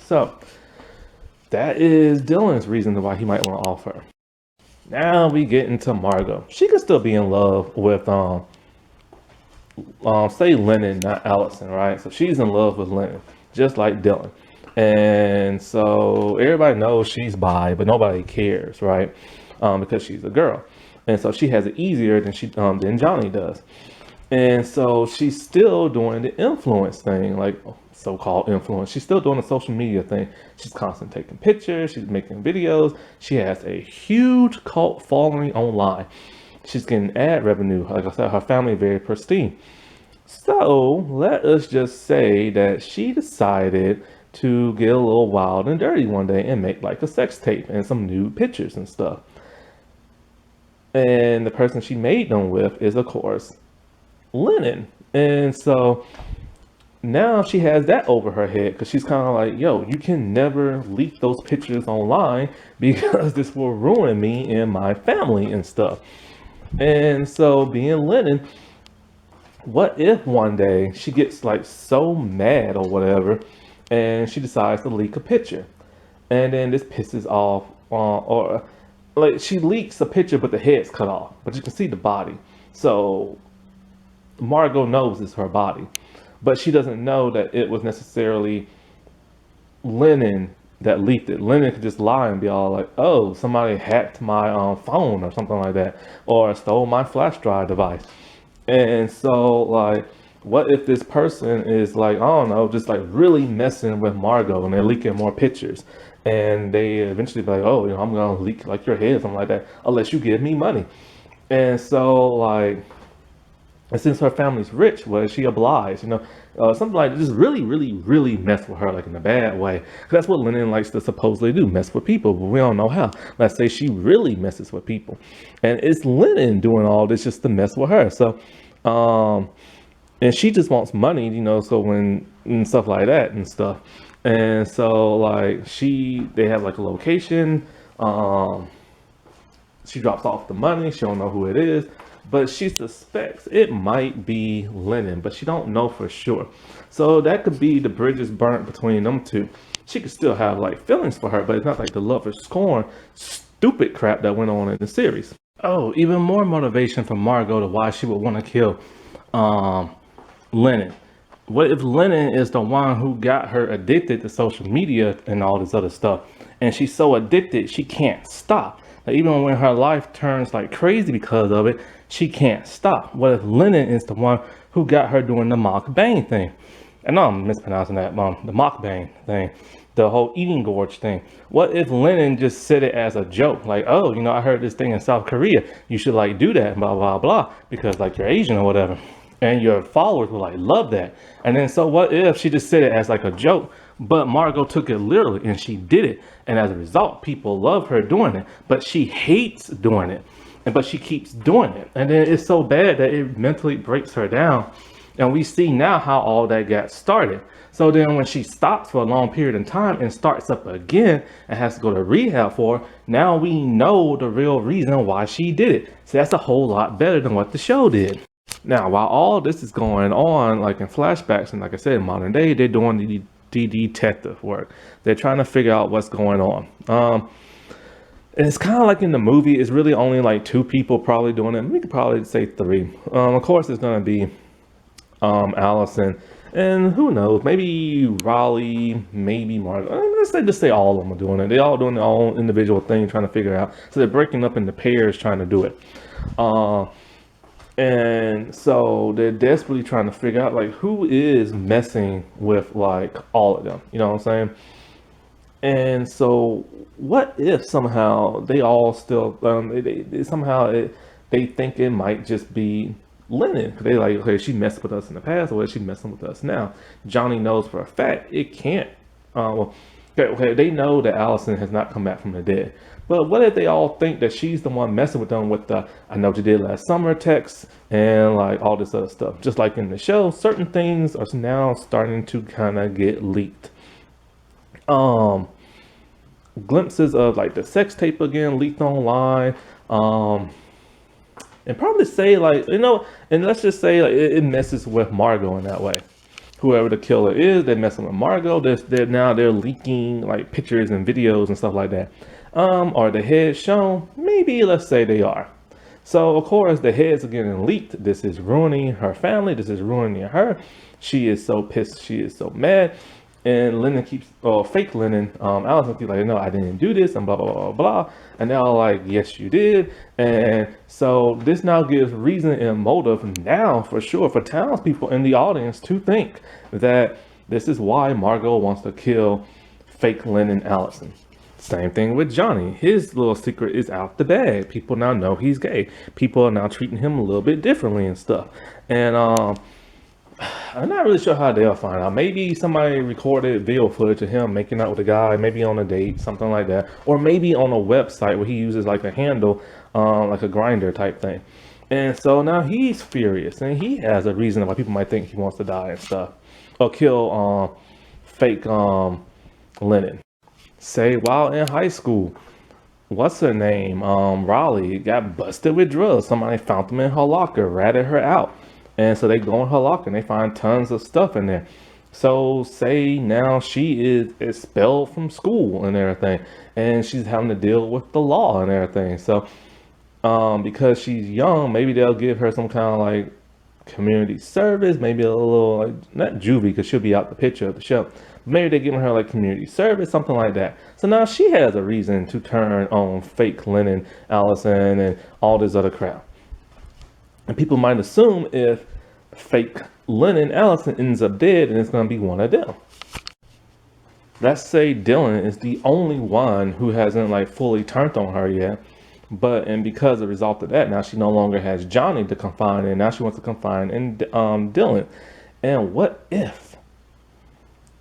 S1: So that is Dylan's reason why he might want to off her. Now we get into Margot. She could still be in love with, say Lennon, not Allison, right? So she's in love with Lennon, just like Dylan. And so everybody knows she's bi, but nobody cares, right? Because she's a girl. And so she has it easier than Johnny does. And so she's still doing the influence thing, so-called influence. She's still doing the social media thing. She's constantly taking pictures. She's making videos. She has a huge cult following online. She's getting ad revenue. Like I said, her family very pristine. So let us just say that she decided to get a little wild and dirty one day and make a sex tape and some nude pictures and stuff. And the person she made them with is, of course, Lennon. And so now she has that over her head because she's kind of like, yo, you can never leak those pictures online because this will ruin me and my family and stuff. And so being Lennon, what if one day she gets like so mad or whatever and she decides to leak a picture, and then this pisses off or like she leaks a picture but the head's cut off but you can see the body, so Margot knows it's her body, but she doesn't know that it was necessarily Lennon that leaked it. Lennon could just lie and be all like, "Oh, somebody hacked my phone or something like that, or stole my flash drive device." And so, like, what if this person is like, I don't know, just like really messing with Margot and they're leaking more pictures, and they eventually be like, "Oh, I'm gonna leak like your head, something like that, unless you give me money." And so, like, and since her family's rich, was she obliged? Something like just really, really, really mess with her, like in a bad way. 'Cause that's what Lennon likes to supposedly do, mess with people, but we don't know how. Let's say she really messes with people, and it's Lennon doing all this just to mess with her. So, and she just wants money, So when and stuff like that and stuff, and so like they have like a location. She drops off the money. She don't know who it is, but she suspects it might be Lennon, but she don't know for sure. So that could be the bridges burnt between them two. She could still have like feelings for her, but it's not like the love or scorn stupid crap that went on in the series. Oh, even more motivation for Margot to why she would want to kill Lennon. What if Lennon is the one who got her addicted to social media and all this other stuff, and she's so addicted she can't stop? Like, even when her life turns like crazy because of it, she can't stop. What if Lennon is the one who got her doing the mukbang thing? I know I'm mispronouncing that, the mukbang thing, the whole eating gorge thing. What if Lennon just said it as a joke? Like, oh, I heard this thing in South Korea. You should like do that, blah, blah, blah, because like you're Asian or whatever. And your followers will like love that. And then so what if she just said it as like a joke, but Margot took it literally and she did it. And as a result, people love her doing it, but she hates doing it. But she keeps doing it. And then it's so bad that it mentally breaks her down. And we see now how all that got started. So then when she stops for a long period of time and starts up again and has to go to rehab for it, now we know the real reason why she did it. So that's a whole lot better than what the show did. Now, while all this is going on, like in flashbacks, and like I said, in modern day, they're doing the detective work. They're trying to figure out what's going on. And it's kind of like in the movie, it's really only like two people probably doing it. We could probably say three. Of course, it's going to be Allison, and who knows, maybe Raleigh, maybe Margot. Let's just say all of them are doing it. They're all doing their own individual thing, trying to figure out. So they're breaking up into pairs trying to do it. And so they're desperately trying to figure out like who is messing with like all of them, you know what I'm saying? And so what if somehow they all still they somehow they think it might just be Lennon? They like, okay, she messed with us in the past, or is she messing with us now? Johnny knows for a fact it can't. Okay, they know that Allison has not come back from the dead. But what if they all think that she's the one messing with them with the "I know what you did last summer" text and like all this other stuff? Just like in the show, certain things are now starting to kind of get leaked. Glimpses of like the sex tape again leaked online. And probably say like, and let's just say like it messes with Margot in that way. Whoever the killer is, they're messing with Margot. They're leaking like pictures and videos and stuff like that. Are the heads shown? Maybe, let's say they are. So of course the heads are getting leaked. This is ruining her family. This is ruining her. She is so pissed. She is so mad. And Lennon keeps, fake Lennon, Allison keeps like, no, I didn't do this, and blah, blah, blah, blah. And they're all like, yes, you did. And so this now gives reason and motive now for sure for townspeople in the audience to think that this is why Margot wants to kill fake Lennon Allison. Same thing with Johnny. His little secret is out the bag. People now know he's gay. People are now treating him a little bit differently and stuff. And I'm not really sure how they'll find out. Maybe somebody recorded video footage of him making out with a guy, maybe on a date, something like that. Or maybe on a website where he uses like a handle, like a Grindr type thing. And so now he's furious, and he has a reason why people might think he wants to die and stuff, or kill fake Lennon. Say while in high school, what's her name? Raleigh got busted with drugs. Somebody found them in her locker, ratted her out. And so they go in her locker and they find tons of stuff in there. So say now she is expelled from school and everything, and she's having to deal with the law and everything. So because she's young, maybe they'll give her some kind of like community service, maybe a little like not juvie because she'll be out the picture of the show. Maybe they're giving her like community service, something like that. So now she has a reason to turn on fake Lennon, Allison, and all this other crap. And people might assume if fake Lennon, Allison ends up dead, and it's going to be one of them. Let's say Dylan is the only one who hasn't like fully turned on her yet. But and because as a result of that, now she no longer has Johnny to confide in. Now she wants to confide in Dylan. And what if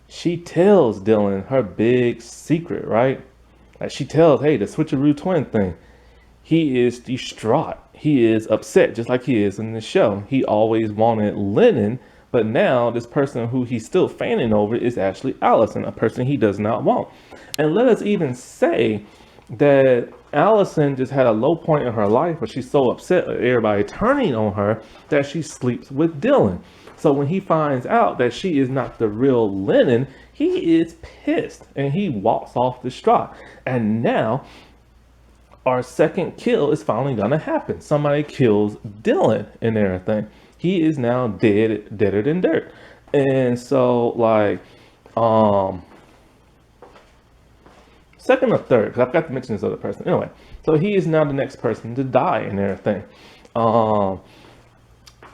S1: she tells Dylan her big secret, right? Like she tells, hey, the switcheroo twin thing. He is distraught. He is upset, just like he is in the show. He always wanted Lennon, but now this person who he's still fanning over is actually Allison, a person he does not want. And let us even say that Allison just had a low point in her life where she's so upset with everybody turning on her that she sleeps with Dylan. So when he finds out that she is not the real Lennon, he is pissed and he walks off distraught. And now our second kill is finally gonna happen. Somebody kills Dylan and everything. He is now deader than dirt. And so like second or third, because I forgot to mention this other person. Anyway, so he is now the next person to die and everything.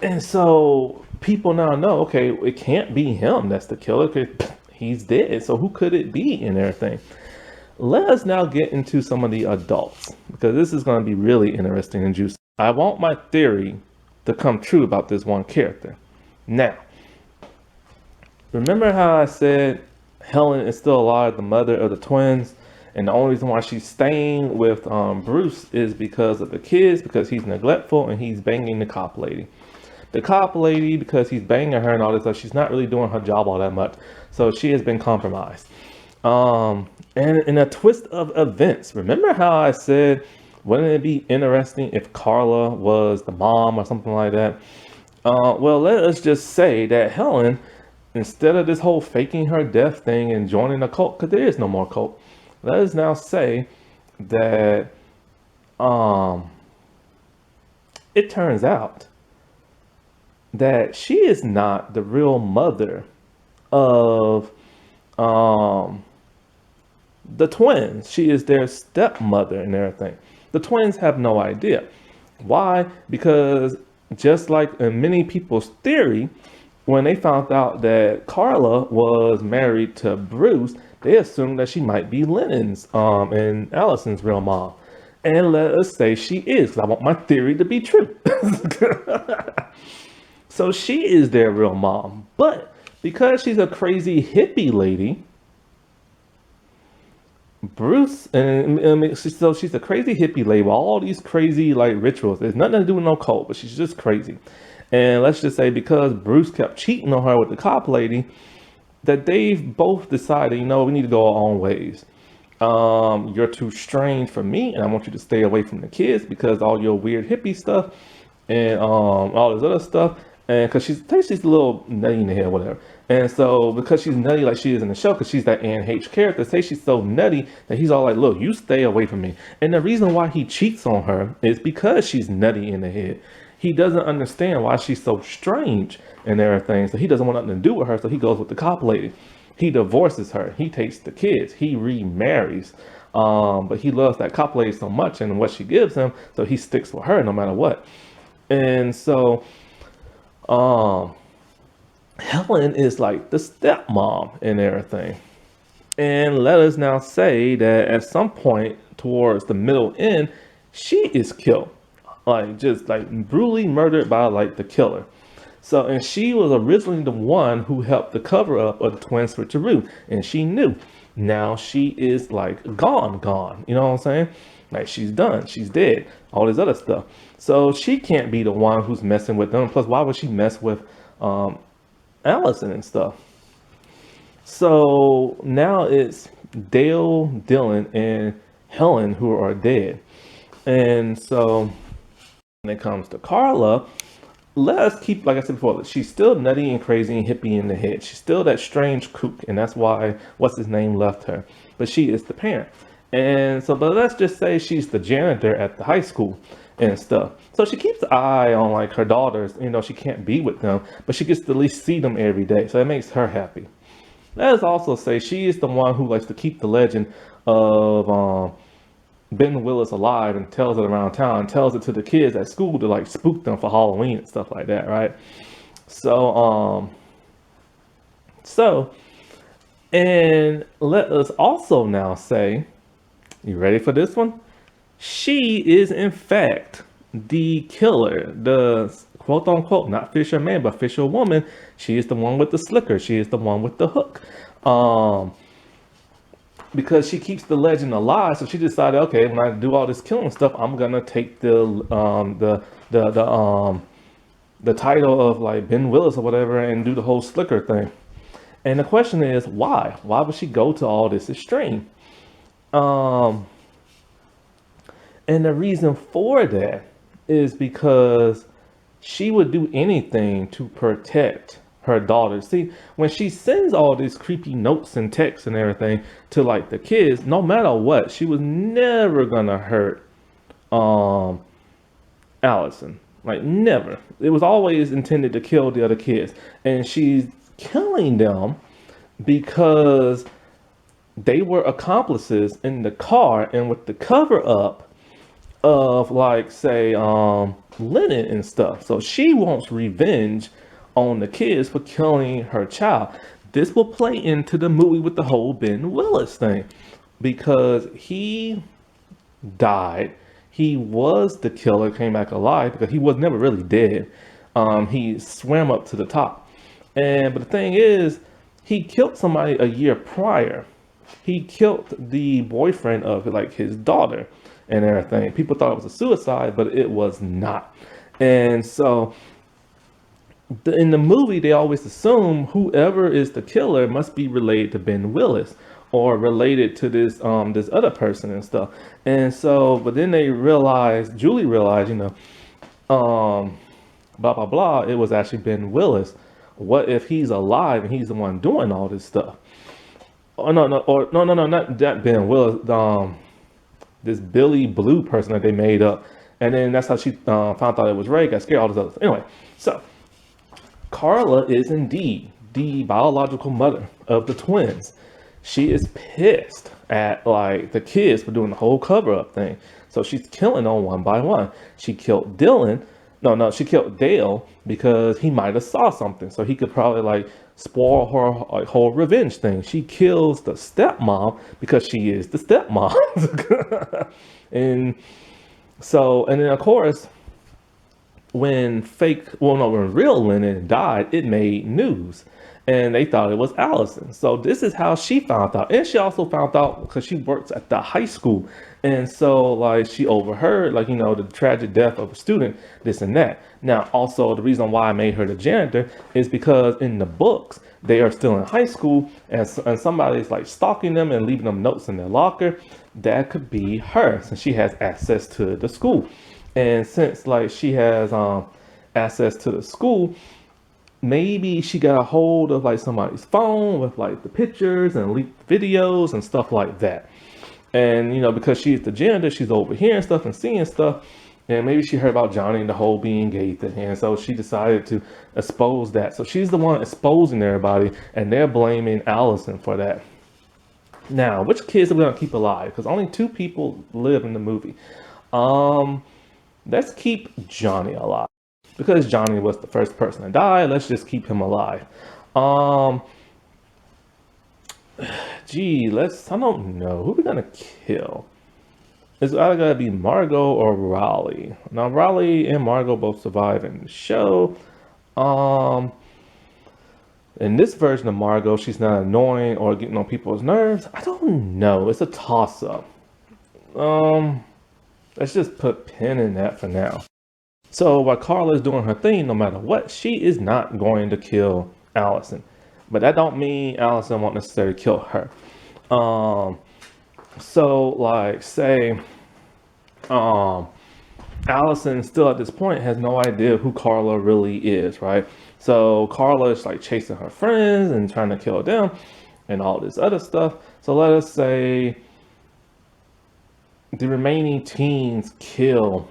S1: And so people now know, okay, it can't be him that's the killer because he's dead. So who could it be and everything? Let us now get into some of the adults, because this is going to be really interesting and juicy. I want my theory to come true about this one character. Now, remember how I said Helen is still alive, the mother of the twins? And the only reason why she's staying with Bruce is because of the kids, because he's neglectful and he's banging the cop lady. The cop lady, because he's banging her and all this stuff, she's not really doing her job all that much. So she has been compromised. And in a twist of events, remember how I said, wouldn't it be interesting if Carla was the mom or something like that? Well, let us just say that Helen, instead of this whole faking her death thing and joining a cult, because there is no more cult, let us now say that it turns out that she is not the real mother of the twins. She is their stepmother and everything. The twins have no idea. Why? Because just like in many people's theory, when they found out that Carla was married to Bruce, they assumed that she might be Lennon's and Allison's real mom. And let us say she is, because I want my theory to be true. So she is their real mom. But because she's a crazy hippie lady, Bruce, so she's a crazy hippie lady with all these crazy like rituals. There's nothing to do with no cult, but she's just crazy. And let's just say because Bruce kept cheating on her with the cop lady, that they've both decided, you know, we need to go our own ways. You're too strange for me, and I want you to stay away from the kids because all your weird hippie stuff and all this other stuff. And because she's a little nutty in the head, whatever. And so because she's nutty like she is in the show, because she's that Anne H character, say she's so nutty that he's all like, look, you stay away from me. And the reason why he cheats on her is because she's nutty in the head. He doesn't understand why she's so strange and everything. So he doesn't want nothing to do with her. So he goes with the cop lady. He divorces her. He takes the kids. He remarries. But he loves that cop lady so much and what she gives him. So he sticks with her no matter what. And so Helen is like the stepmom and everything. And let us now say that at some point towards the middle end, she is killed. Like just like brutally murdered by like the killer. So, and she was originally the one who helped the cover up of the twin switcheroo. And she knew. Now she is like gone. You know what I'm saying? Like, she's done, she's dead, all this other stuff. So she can't be the one who's messing with them. Plus, why would she mess with Allison and stuff? So now it's Dale, Dylan, and Helen who are dead. And so when it comes to Carla, let's keep, like I said before, she's still nutty and crazy and hippie in the head. She's still that strange kook, and that's why what's his name left her. But she is the parent. And so, but let's just say she's the janitor at the high school and stuff. So she keeps an eye on like her daughters. You know, she can't be with them, but she gets to at least see them every day. So that makes her happy. Let's also say she is the one who likes to keep the legend of Ben Willis alive and tells it around town, and tells it to the kids at school to like spook them for Halloween and stuff like that, right? So, and let us also now say, you ready for this one? She is in fact the killer, the quote unquote, not fisherman, but fisherwoman. She is the one with the slicker. She is the one with the hook. Because she keeps the legend alive, so she decided, okay, when I do all this killing stuff, I'm gonna take the title of like Ben Willis or whatever and do the whole slicker thing. And the question is, why? Why would she go to all this extreme? And the reason for that is because she would do anything to protect her daughter. See, when she sends all these creepy notes and texts and everything to like the kids, no matter what, she was never gonna hurt Allison. Like, never. It was always intended to kill the other kids. And she's killing them because they were accomplices in the car and with the cover up of like, say, Lennon and stuff. So she wants revenge on the kids for killing her child. This will play into the movie with the whole Ben Willis thing, because he died. He was the killer, came back alive because he was never really dead. He swam up to the top. But the thing is, he killed somebody a year prior. He killed the boyfriend of like his daughter and everything. People thought it was a suicide, but it was not. And so in the movie, they always assume whoever is the killer must be related to Ben Willis or related to this this other person and stuff. And so, but then they realized, Julie realized, blah blah blah, it was actually Ben Willis. What if he's alive and he's the one doing all this stuff? Oh no, not that Ben Willis. This Billy Blue person that they made up, and then that's how she found out it was Ray. Got scared, all this other stuff. Anyway, so Carla is indeed the biological mother of the twins. She is pissed at like the kids for doing the whole cover-up thing. So she's killing them one by one. She killed Dylan. No, she killed Dale because he might have saw something. So he could probably like spoil her like, whole revenge thing. She kills the stepmom because she is the stepmom. And so, and then of course, when real Lennon died, it made news. And they thought it was Allison. So this is how she found out. And she also found out because she works at the high school. And so like she overheard like, the tragic death of a student, this and that. Now, also the reason why I made her the janitor is because in the books, they are still in high school and somebody's like stalking them and leaving them notes in their locker. That could be her since she has access to the school. And since like she has access to the school, maybe she got a hold of like somebody's phone with like the pictures and leaked videos and stuff like that. And because she's the janitor, she's overhearing stuff and seeing stuff. And maybe she heard about Johnny and the whole being gay thing, and so she decided to expose that. So she's the one exposing everybody, and they're blaming Allison for that. Now, which kids are we gonna keep alive? Because only 2 people live in the movie. Let's keep Johnny alive. Because Johnny was the first person to die, let's just keep him alive. I don't know. Who are we gonna kill? It's either gonna be Margot or Raleigh. Now, Raleigh and Margot both survive in the show. In this version of Margot, she's not annoying or getting on people's nerves. I don't know. It's a toss-up. Let's just put pin in that for now. So while Carla is doing her thing, no matter what, she is not going to kill Allison. But that don't mean Allison won't necessarily kill her. So like say, Allison still at this point has no idea who Carla really is, right? So Carla is like chasing her friends and trying to kill them and all this other stuff. So let us say the remaining teens kill,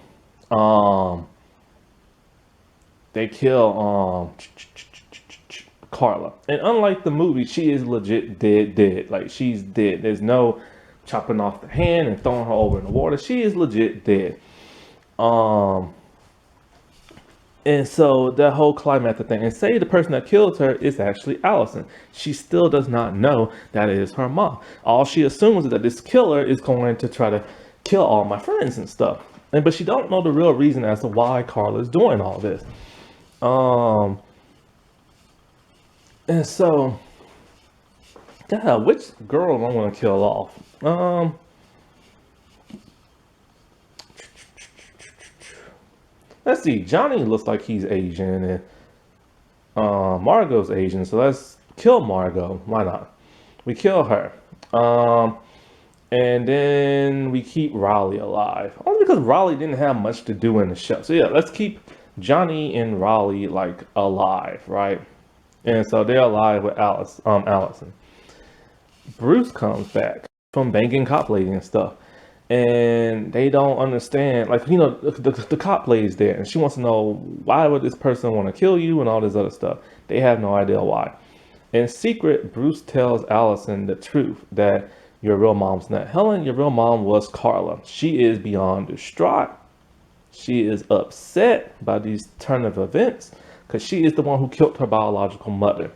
S1: they kill Carla. And unlike the movie, she is legit dead. Like she's dead. There's no chopping off the hand and throwing her over in the water. She is legit dead. And so that whole climactic thing, and say the person that killed her is actually Allison. She still does not know that it is her mom. All she assumes is that this killer is going to try to kill all my friends and stuff. But she don't know the real reason as to why Carla is doing all this. And so, yeah, which girl am I going to kill off? Let's see. Johnny looks like he's Asian, and Margot's Asian, so let's kill Margot. Why not? We kill her. And then we keep Raleigh alive. Only because Raleigh didn't have much to do in the show. So yeah, let's keep Johnny and Raleigh like alive, right? And so they're alive with Allison. Bruce comes back from banking cop lady and stuff. And they don't understand, like, you know, the cop lady's there and she wants to know why would this person want to kill you and all this other stuff. They have no idea why. In secret, Bruce tells Allison the truth that your real mom's not Helen, your real mom was Carla. She is beyond distraught. She is upset by these turn of events because she is the one who killed her biological mother.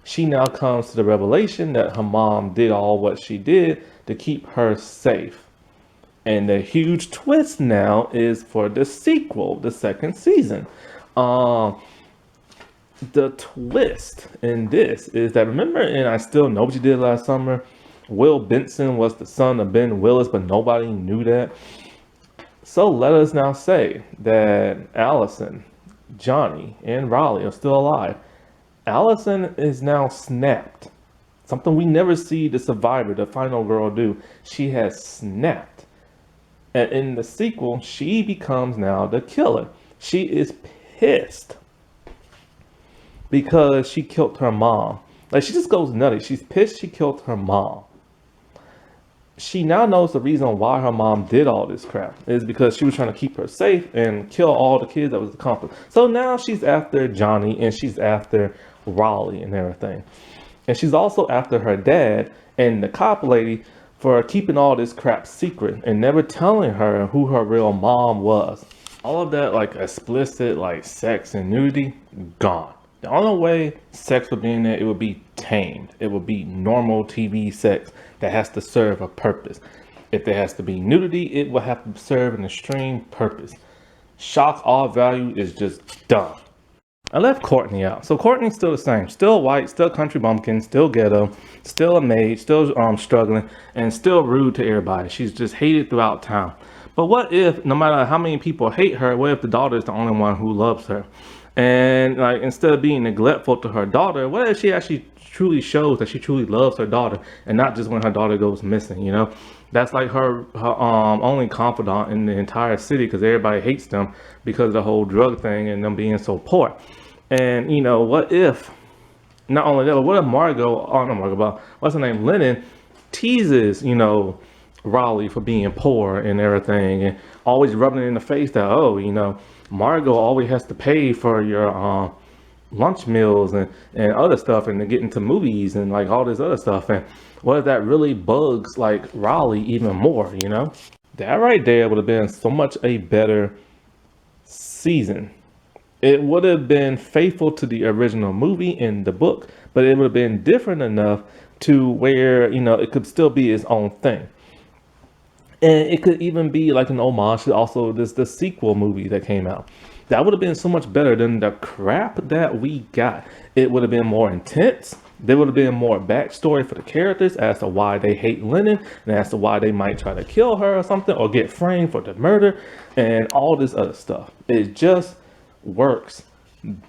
S1: She now comes to the revelation that her mom did all what she did to keep her safe. And the huge twist now is for the sequel, the second season. The twist in this is that, remember in I Still Know What You Did Last Summer, Will Benson was the son of Ben Willis, but nobody knew that. So let us now say that Allison, Johnny, and Raleigh are still alive. Allison is now snapped. Something we never see the survivor, the final girl, do. She has snapped. And in the sequel, she becomes now the killer. She is pissed because she killed her mom. Like, she just goes nutty. She's pissed she killed her mom. She now knows the reason why her mom did all this crap is because she was trying to keep her safe and kill all the kids that was accomplice. So now she's after Johnny and she's after Raleigh and everything. And she's also after her dad and the cop lady for keeping all this crap secret and never telling her who her real mom was. All of that, like, explicit, like, sex and nudity, gone. The only way sex would be in there, it would be tamed. It would be normal TV sex that has to serve a purpose. If there has to be nudity, it will have to serve an extreme purpose. Shock all value is just done. I left Courtney out. So Courtney's still the same. Still white, still country bumpkin, still ghetto, still a maid, still struggling, and still rude to everybody. She's just hated throughout town. But what if, no matter how many people hate her, what if the daughter is the only one who loves her? And like, instead of being neglectful to her daughter, what if she actually truly shows that she truly loves her daughter and not just when her daughter goes missing, you know? That's like her only confidant in the entire city because everybody hates them because of the whole drug thing and them being so poor. And, you know, what if, not only that, but what if what's her name, Lennon, teases, you know, Raleigh for being poor and everything and always rubbing it in the face that, oh, you know, Margot always has to pay for your lunch meals and other stuff and to get into movies and like all this other stuff. And what if that really bugs like Raleigh even more, you know? That right there would have been so much a better season. It would have been faithful to the original movie and the book, but it would have been different enough to where, you know, it could still be its own thing. And it could even be like an homage to also the sequel movie that came out. That would have been so much better than the crap that we got. It would have been more intense. There would have been more backstory for the characters as to why they hate Lennon and as to why they might try to kill her or something or get framed for the murder and all this other stuff. It just works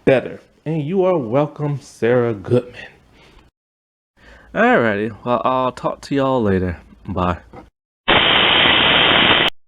S1: better. And you are welcome, Sarah Goodman. Alrighty, well, I'll talk to y'all later. Bye.